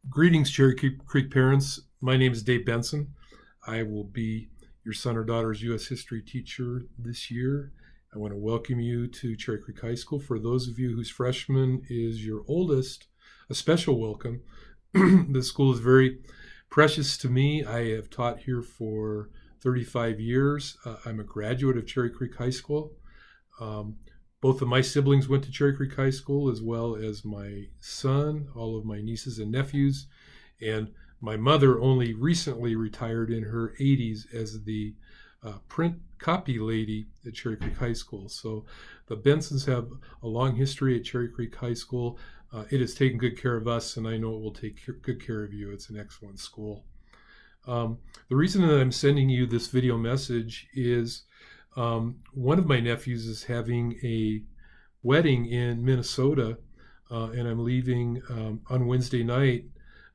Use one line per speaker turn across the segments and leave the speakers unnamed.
Greetings, Cherry Creek parents. My name is Dave Benson. I will be your son or daughter's U.S. history teacher this year. I want to welcome you to Cherry Creek High School. For those of you whose freshman is your oldest, a special welcome. The school is very precious to me. I have taught here for 35 years. I'm a graduate of Cherry Creek High School. Um, Both of my siblings went to Cherry Creek High School, as well as my son, all of my nieces and nephews. And my mother only recently retired in her 80s as the print copy lady at Cherry Creek High School. So the Bensons have a long history at Cherry Creek High School. It has taken good care of us, and I know it will take good care of you. It's an excellent school. The reason that I'm sending you this video message is one of my nephews is having a wedding in Minnesota, and I'm leaving on Wednesday night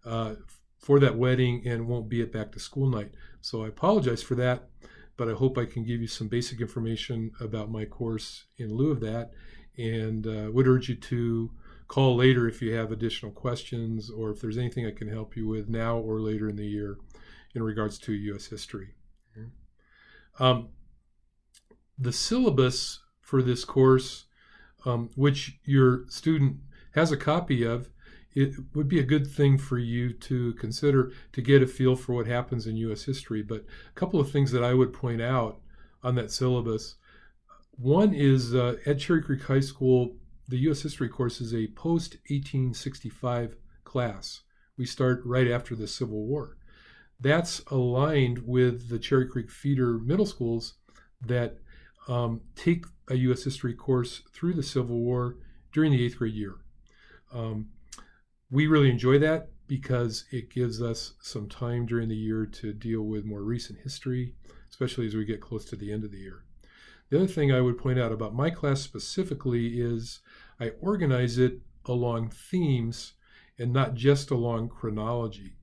for that wedding and won't be at back to school night. So I apologize for that, but I hope I can give you some basic information about my course in lieu of that, and would urge you to call later if you have additional questions or if there's anything I can help you with now or later in the year in regards to U.S. history. The syllabus for this course, which your student has a copy of, it would be a good thing for you to consider to get a feel for what happens in U.S. history. But a couple of things that I would point out on that syllabus. One is at Cherry Creek High School, the U.S. history course is a post-1865 class. We start right after the Civil War. That's aligned with the Cherry Creek feeder middle schools that take a U.S. history course through the Civil War during the 8th grade year. We really enjoy that because it gives us some time during the year to deal with more recent history, especially as we get close to the end of the year. The other thing I would point out about my class specifically is I organize it along themes and not just along chronology.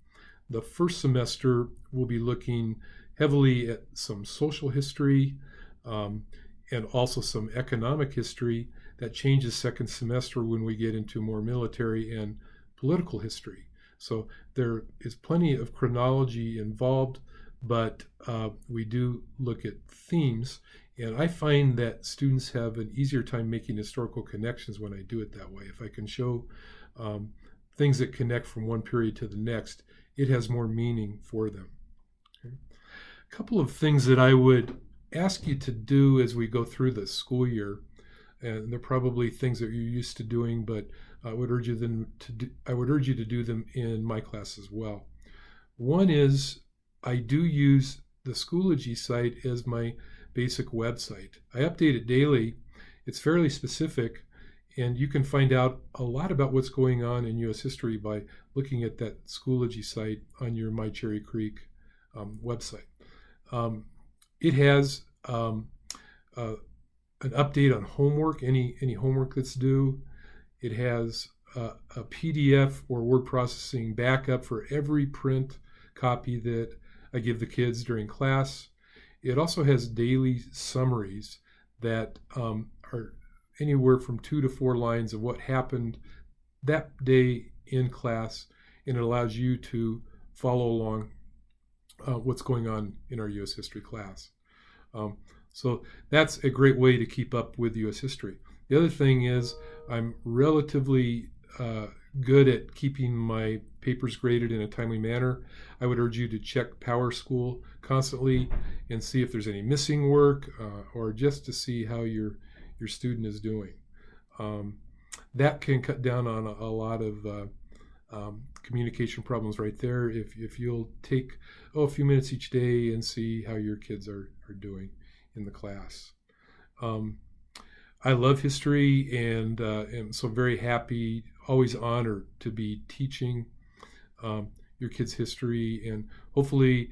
The first semester will be looking heavily at some social history, and also some economic history that changes second semester when we get into more military and political history. So there is plenty of chronology involved, but we do look at themes, and I find that students have an easier time making historical connections when I do it that way. If I can show things that connect from one period to the next, it has more meaning for them. Okay. A couple of things that I would ask you to do as we go through the school year, and they're probably things that you're used to doing, but I would urge you to do them in my class as well. One is I do use the Schoology site as my basic website. I update it daily. It's fairly specific, and you can find out a lot about what's going on in U.S. history by looking at that Schoology site on your My Cherry Creek website. It has an update on homework, any homework that's due. It has a PDF or word processing backup for every print copy that I give the kids during class. It also has daily summaries that are anywhere from 2 to 4 lines of what happened that day in class, and it allows you to follow along what's going on in our U.S. history class. So that's a great way to keep up with U.S. history. The other thing is I'm relatively good at keeping my papers graded in a timely manner. I would urge you to check Power School constantly and see if there's any missing work or just to see how your student is doing. That can cut down on a lot of communication problems right there if you'll take a few minutes each day and see how your kids are doing in the class. I love history and am so very happy, always honored to be teaching your kids history and hopefully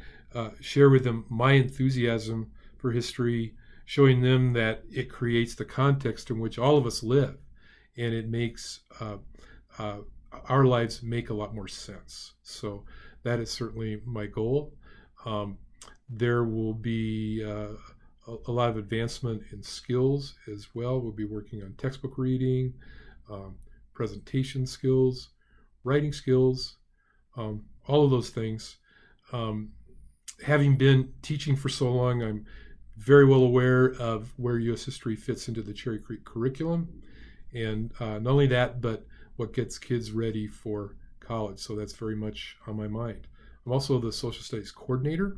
share with them my enthusiasm for history, showing them that it creates the context in which all of us live, and it makes our lives make a lot more sense. So that is certainly my goal. There will be a lot of advancement in skills as well. We'll be working on textbook reading, presentation skills, writing skills, all of those things. Having been teaching for so long, I'm very well aware of where U.S. history fits into the Cherry Creek curriculum. And not only that, but what gets kids ready for college. So that's very much on my mind. I'm also the social studies coordinator,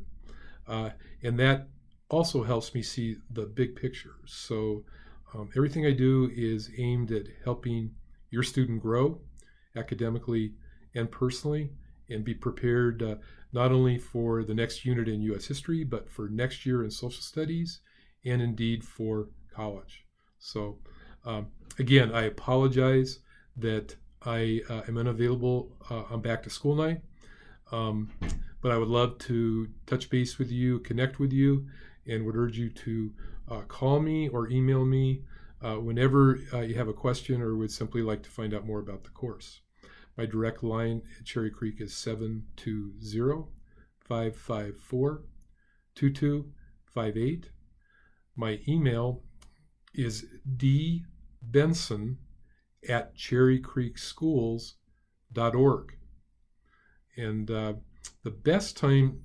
and that also helps me see the big picture. So everything I do is aimed at helping your student grow academically and personally, and be prepared not only for the next unit in U.S. history, but for next year in social studies, and indeed for college. So again, I apologize that I am unavailable on back to school night, but I would love to touch base with you, connect with you, and would urge you to call me or email me whenever you have a question or would simply like to find out more about the course. My direct line at Cherry Creek is 720-554-2258. My email is dbenson@cherrycreekschools.org. And the best time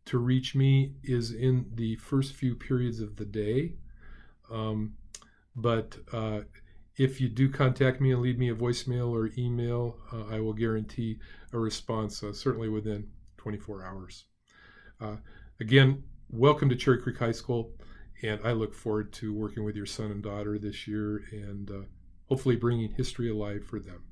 to reach me is in the first few periods of the day. But if you do contact me and leave me a voicemail or email, I will guarantee a response, certainly within 24 hours. Again, welcome to Cherry Creek High School, and I look forward to working with your son and daughter this year and hopefully bringing history alive for them.